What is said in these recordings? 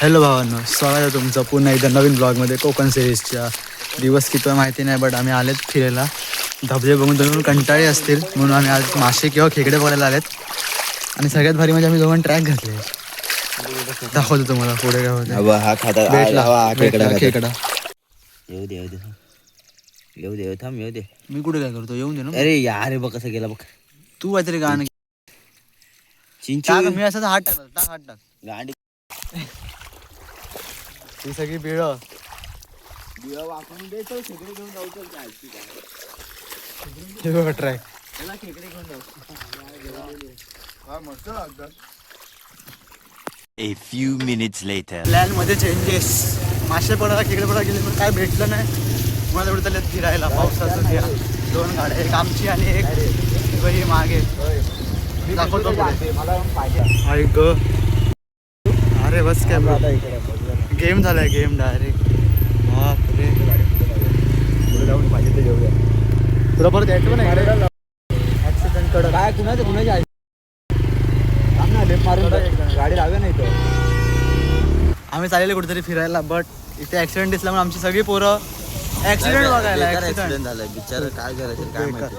Hello भावांनो, स्वागत आहे तुमचं पुन्हा एकदा नवीन ब्लॉगमध्ये कोकण सिरीजच्या. दिवस किती माहिती नाही, बट आम्ही आलेत फिरायला. धबधबे बघून दोन कंटाळे असतील म्हणून आम्ही आज मासे किंवा खेकडे बघायला आलेत. आणि सगळ्यात भारी म्हणजे आम्ही दोघांनी ट्रॅक घातले. दाखवतो तुम्हाला पुढे काय होतं. हा खाता भेटला खेकडा. येऊ दे येऊ दे थांब येऊ दे. मी कुठे काय करतो, येऊन दे ना. अरे यार बघ कसं गेला बघ. तू काहीतरी गाणं चिंचू मी असं हात टाक हात टाक. गाडी ती सगळी बिळ वापरून देतो खेकडे घेऊन जाऊ ट्रॅक. त्याला खेकडे घेऊन जाऊ. A few minutes later. Plan मध्ये चेंजेस. मासे पडायला खेकडे पडायला गेले पण काय भेटलं नाही. मला एवढं चालत फिरायला पावसाचं द्या. दोन गाड्या, एक आमची आणि एक बाई मागे. दाखवतो ऐक. अरे बस काय गेम झालाय, गेम डायरेक्ट. बापरे, तुला परत यायचं पण आहे. ऍक्सिडेंट कडं काय कुणाची गाडी लावे नाही तर. आम्ही चाललेले कुठेतरी फिरायला, बट इथे ऍक्सिडेंट दिसल्यामुळे आमची सगळी पोरं ऍक्सिडेंट बघायला. ऍक्सिडेंट झालाय बिचारा, काय करायचं काय माहिती.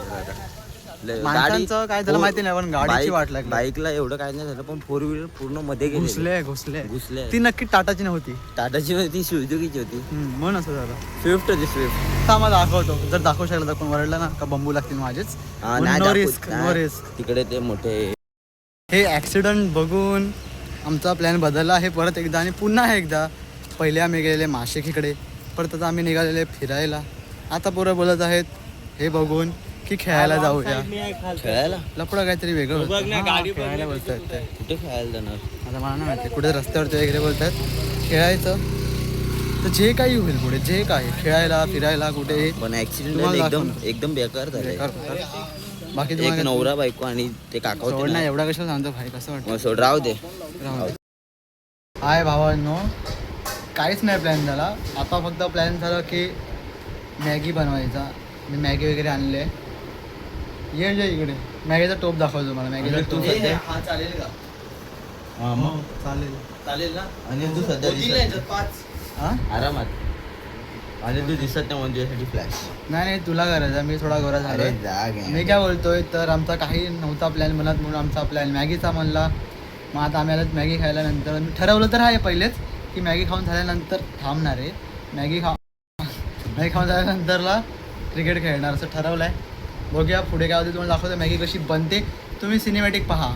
माणसांचं काय झालं माहिती नाही, पण गाडीची वाट लागली. बाईकला एवढं काय नाही झालं, पण फोर व्हीलर पूर्ण मध्ये गेली. घुसले. ती नक्की टाटाची नव्हती, टाटाची होती, सुझुकीची होती. म्हणून असं झालं. स्विफ्ट होती स्विफ्ट. मला दाखवतो, जर दाखवू शकला तर कोण वरडला ना का बंबू लागतील माझेच. No risk, no risk. तिकडे ते मोठे हे ऍक्सिडेंट बघून आमचा प्लॅन बदलला आहे परत एकदा. आणि पुन्हा एकदा पहिले आम्ही गेलेले मासे खेकडे, परत आता आम्ही निघालेले फिरायला. आता पोरं बोलत आहेत हे बघून की खेळायला जाऊया. खेळायला लपडा काहीतरी वेगळं खेळायला बोलतात ते. कुठे खेळायला जाणार आता मला नाही माहिती, कुठे रस्त्यावरती वगैरे बोलतात खेळायचं. तर जे काही होईल पुढे, जे काही खेळायला फिरायला कुठे. पण ऍक्सिडेंट एकदम बेकार झाले. बाकी एक नवरा बायको आणि ते काका होते ना. एवढा कशाला सांगतो भाई, कसं वाटतं. सोड राहू दे. हाय भावांनो, काहीच नाही प्लॅन झाला. आता फक्त प्लॅन झाला की मॅगी बनवायचा. मी मॅगी वगैरे आणले. ये इकडे मॅगीचा टोप दाखवतो मला. मॅगीचा टोप हा चालेल का? चालेल चालेल ना. आणि तू सध्या आरामात आणि तू दिसत नाही म्हणजे फ्लॅश. नाही तुला करायचा, मी थोडा गोरा झाला. मी काय बोलतोय, तर आमचा काही नव्हता प्लॅन म्हणत, म्हणून आमचा प्लॅन मॅगीचा म्हणला. मग आता आम्ही आलं मॅगी खायला. नंतर मी ठरवलं तर आहे पहिलेच की मॅगी खाऊन झाल्यानंतर थांबणार आहे. मॅगी खाऊन झाल्यानंतरला क्रिकेट खेळणार असं ठरवलं आहे. बघूया पुढे काय होते, तुम्हाला दाखवतो मॅगी कशी बनते. तुम्ही सिनेमॅटिक पहा.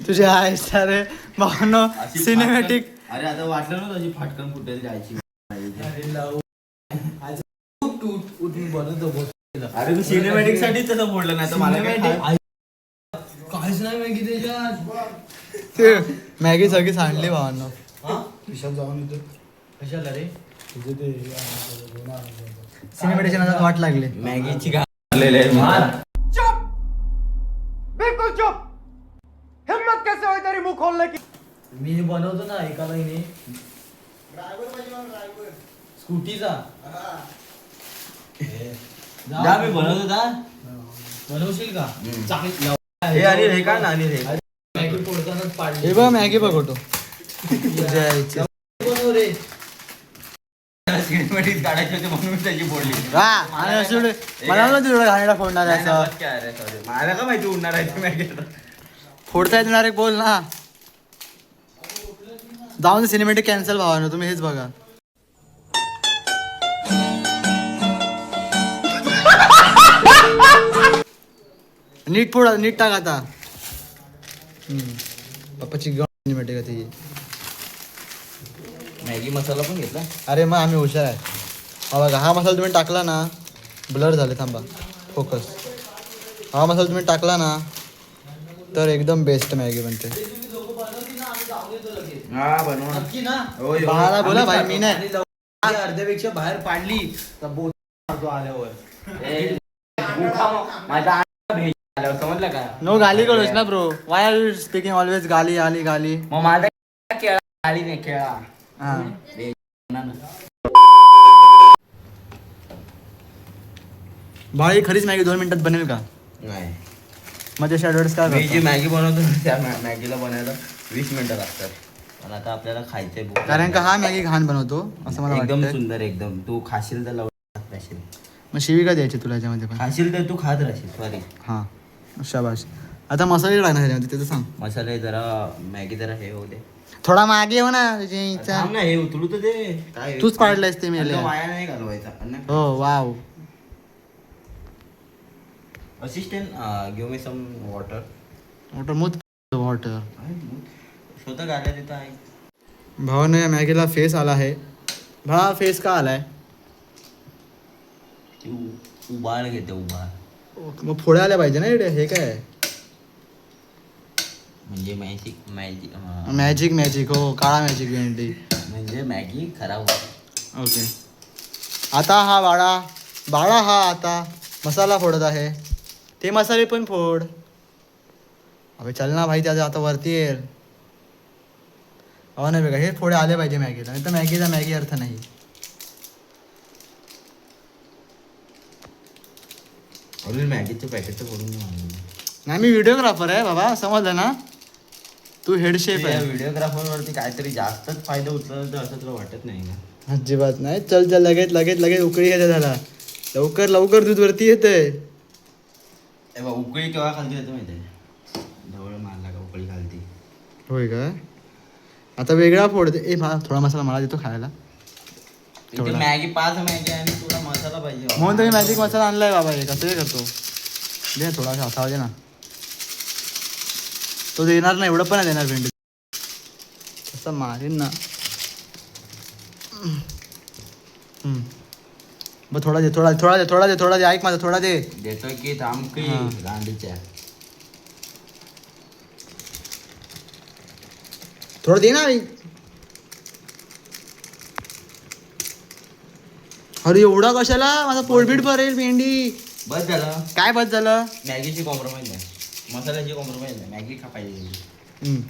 तुझे आहे सारे भावनो सिनेमॅटिक. अरे आता वाटलं ना तशी फाटकन फुटेल जायची. अरे तू सिनेमॅटिक साठी तसं बोललं नाही तर मला काहीच नाही मॅगी त्याच्यात. मॅगी सगळी सांडली भावांनो. जाऊन येतो कशाला रे, सिनेमॅटिकच्या नादात वाट लागली. मॅगीची बिल्कुल चुप. हिम्मत कैसे होई तेरी मुंह खोलने की. मी बनवतो ना एका महिने स्कूटीचा. मी बनवतो ना. बनवशील का? हे आणि रे का आणि रे मॅगी फोडतानाच पाडली. हे बघ मॅगी बघतो. बनव रे. सिनेमॅटिक काढायची होती म्हणून त्याची बोलली. मला ना तुला घाणेरडा फोडणार आहे असं. मला का माहिती उडणार आहे मॅगी. फोडता येणार आहे बोल ना. जाऊन सिनेमॅटिक कॅन्सल भावा ना, तुम्ही हेच बघा. नीट फोड, नीट टाक आता. पप्पाची सिनेमॅटिक आहे. मॅगी मसाला पण घेतला. अरे मग आम्ही हुशार आहे. हा बघा, हा मसाला तुम्ही टाकला ना, ब्लर झाले. थांबा फोकस. हा मसाला तुम्ही टाकला ना तर एकदम बेस्ट मॅगी बनते. हा बनवा बाळाला बोला भाई, मी नाही. अर्ध्यापेक्षा बाहेर पाडली तर बोलतो आल्यावर माझा समजलं का. नो गाली करूस ना bro. Why are you speaking always गाली आली गाली. मग माझा खेळा गाली नाही खेळा. भाई खरीच मॅगी 2 मिनिटात बनेल का? नाही मग जशी ॲडव्हर्टाईज काय मी जी करतो? मॅगी बनवतो ना, त्या मॅगीला बनायला 20 मिनिटं लागतात. पण आता आपल्याला खायचंय भूक कारण का हा मॅगी घाण बनवतो असं मला एकदम वाटतं. सुंदर एकदम. तू खाशील तर लवकर राहशील. मग शिवी का द्यायची तुला याच्यामध्ये पण? खाशील तर तू खात राहशील. सॉरी. हां शाबाश. आता मसाले टाकणार ह्याच्यामध्ये त्याचं सांग. मसाले जरा मॅगी जरा हे होऊ दे. थोडा मागे हो ना तुझी इच्छा. थांब ना, हे उतरू तर दे. काय तूच पाडलंयस ते मेले. अन्न वाया नाही घालवायचा. हो wow. Assistant give me some water. Water स्वतः गाड्या तिथं आहे. भावानं या मॅगीला फेस आला आहे. भावा फेस का आलाय? ती उबाळ घेते उबाळ. मग फोड्या आल्या पाहिजे ना इकडे. हे काय म्हणजे मॅजिक मॅजिक मॅजिक हो, काळा मॅजिक भेंडी. म्हणजे मॅगी खराब होते. ओके. आता हा बाळा हा आता मसाला फोडत आहे. ते मसाले पण फोड. अबे चल ना भाई, त्याचं आता वरती येईल. हो नाही बघा, हे फोडे आले पाहिजे मॅगीला, नाही तर मॅगीचा मॅगी अर्थ नाही. अरे मॅगीचं पॅकेट तर करून नाही मी व्हिडिओग्राफर आहे बाबा, समजलं ना. तू हेड शेफ आहे. व्हिडिओग्राफर वरती काहीतरी जास्तच फायदा उचलला तर असं तुला वाटत नाही का? अजिबात नाही. चल लगेच उकळी घ्यायचा झाला. लवकर दूध वरती येतंय. उकळी केव्हा खालती येतं माहिती आहे? ढवळ मारला का उकळी खालती. होय का? आता वेगळा फोड दे. थोडा मसाला मला देतो खायला. मॅगी 5 मॅगी आणि तुला मसाला पाहिजे. म्हणून तुम्ही मॅजिक मसाला आणलाय बाबा. हे कसं करतो दे थोडासा हातावर दे ना. तो देणार नाही, एवढं पण नाही देणार भेंडी. तसं मारीन ना. बरं थोडा दे ऐक माझा, थोडा दे. देतोय की थांब की गांडीच्या. थोडं दे ना. अरे एवढा कशाला? माझा पोटबीट भरेल भेंडी. बस झालं. काय बस झालं? मॅगीची कॉम्प्रोमाइज नाही, मसाल्याची कॉम्प्रोमाइज नाही, मॅगी खा पाहिजे.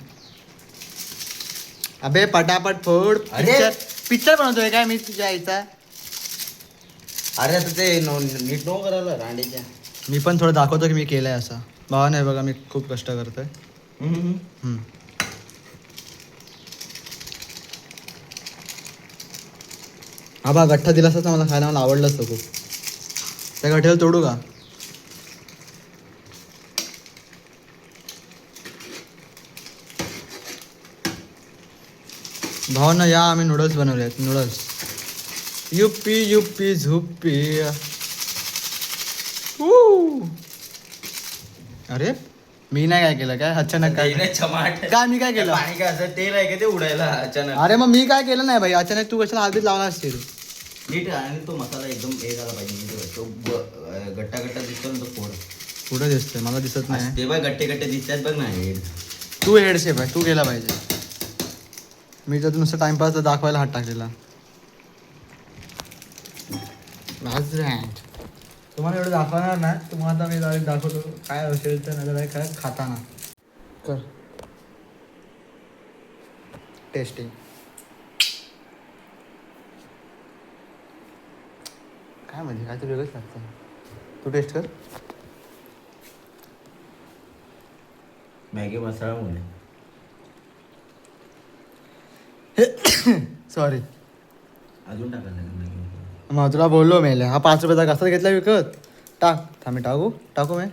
अबे पटापट फोड. अरे! पिक्चर बनवतोय काय मी तुझ्या आईचा? अरे आता ते नीट नो करायला रांडीच्या. मी पण थोडं दाखवतो की मी केलंय असं. भावा नाही बघा, मी खूप कष्ट करतोय. हा बा गठ्ठा दिला असता मला खायला, मला आवडलं असतं खूप. त्या गठ्ठ्याला तोडू का? भावना या, आम्ही नूडल्स बनवले आहेत. नूडल्स युप्पी झुप्पी. अरे मी नाही काय केलं काय अचानक? काय मी काय केलं? पाणी काय असं तेल आहे का ते उडायला अचानक? अरे मग मी काय केलं नाही भाई अचानक. तू कशाला हातीत लावला असतील? नीट. आणि तो मसाला एकदम हे झाला पाहिजे. तो गट्टा दिसतो ना तो फोड. कुठं दिसतोय? मला दिसत नाही. ते बघ गट्टे दिसतात बघ ना. तू हेड शेफ आहे, तू केला पाहिजे. मी तर नुसतं टाइमपास दाखवायला हात टाकलेला. तुम्हाला एवढं दाखवणार ना. तुम्हाला आता मी डायरेक्ट दाखवतो काय असेल तर, नाही काय खाताना कर टेस्टिंग. काय म्हणजे काय तर वेगळंच लागतं. तू टेस्ट कर. मॅगी मसाला मुळे सॉरी. अजून टाकायला मॅगी मसाला. मग तुला बोललो मेले. हा 5 रुपयाचा कसा घेतला विकत? थांबी टाकू मी.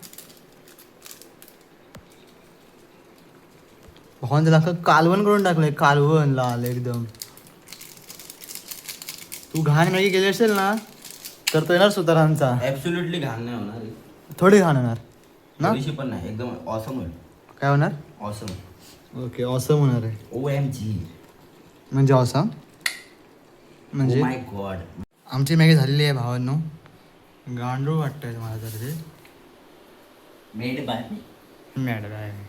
भावान त्याला कालवण करून टाकलंय. कालवण लाल एकदम. तू घाण मॅगी केली असेल ना तर तो येणार सुतारांचा. ऍब्सोल्युटली घाण नाही होणार. थोडी घाण होणार ना. थोडीशी पण नाही, एकदम ऑसम होईल. काय होणार? ऑसम. ओके ऑसम होणार आहे. OMG. म्हणजे ऑसम म्हणजे माय गॉड. आमची मॅगी झालेली आहे भावांनो. गांडूळ वाटतंय मला तर ते. मेड बाय मॅडम आहे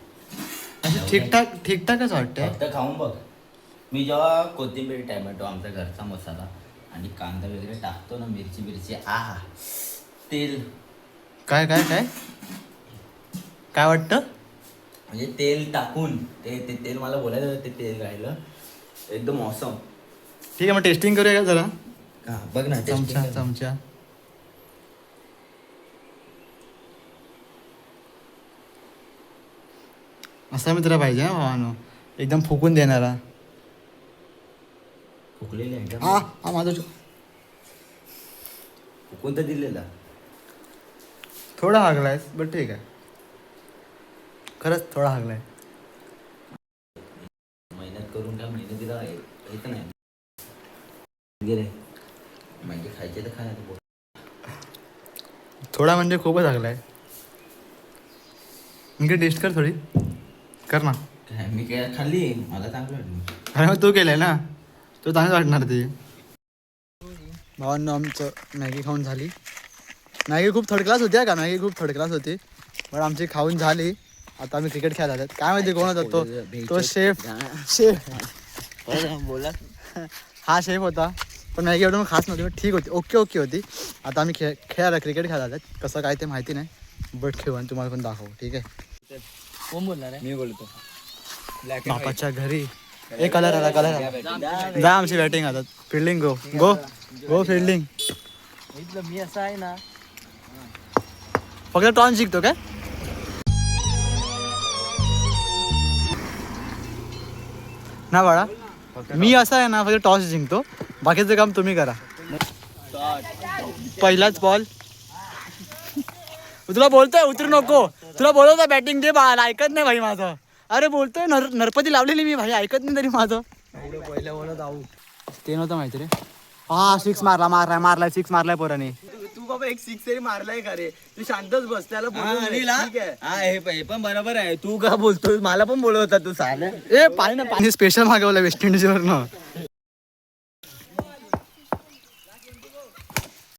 ठीकठाकच वाटतंय. फक्त खाऊन बघ. मी जेव्हा कोथिंबीर टॅमॅटो आमचा घरचा मसाला आणि कांदा वगैरे टाकतो ना, मिरची तेल. काय वाटतं? म्हणजे तेल टाकून ते तेल मला बोलायचं ते तेल राहिलं एकदम ऑसम. ठीक आहे मग टेस्टिंग करूया का जरा? बघ ना चमचा. असा मित्र पाहिजे ना भावानो, एकदम फुकून देणारा. फुकलेले एकदम. हा हा माझा फुकून तर दिलेला. थोडा हागलायस बट ठीक आहे, खरंच थोडा हागलाय. मेहनत करून काय मेहनतीला येत नाही गेले. म्हणजे खायचे तर खायला. थोडा म्हणजे खूपच हागलाय. म्हणजे टेस्ट कर थोडी, कर ना. काय मी काय खाल्ली, मला चांगलं वाटलं. अरे मग तू केलंय ना, तू चांगलं वाटणार ते. भावांनो आमचं मॅगी खाऊन झाली. मॅगी खूप थर्ड क्लास होती का, मॅगी खूप थर्ड क्लास होती. पण आमची खाऊन झाली. आता आम्ही क्रिकेट खेळायला जातात. काय माहिती कोण होता तो शेफ बोला. हा शेफ होता. पण मॅगी एवढं खास नव्हती, पण ठीक होती, ओके होती. आता आम्ही खेळायला क्रिकेट खेळायला जातात. कसं काय ते माहिती नाही, बट खेळू आणि तुम्हाला पण दाखवू. ठीक आहे. कोण बोलणार आहे? मी बोलतो. बापाच्या घरी एक कलर आला. जा आमची बॅटिंग आता. फिल्डिंग गो फिल्डिंग. मी असं आहे ना, फक्त टॉन जिंकतो काय? ना बाळा, मी असा आहे ना, फक्त टॉस जिंकतो. बाकीचं काम तुम्ही करा. पहिलाच बॉल. तुला बोलतोय उतरू नको, तुला बोलवता बॅटिंग दे बाळा, ऐकत नाही भाई माझं. अरे बोलतोय नरपती लावलेली मी भाई, ऐकत नाही तरी माझं. पहिल्या बोलत आऊट. ते नव्हतं माहिती रे. हा सिक्स मारलाय 6 मारलाय पोराने. तू बाबा एक 6 तरी मारलाय का रे? तू शांतच बस, त्याला हे पण बरोबर आहे. तू का बोलतोय? मला पण बोलवता तू साले. ए पाणी स्पेशल मागवलं वेस्ट इंडिजवरनं.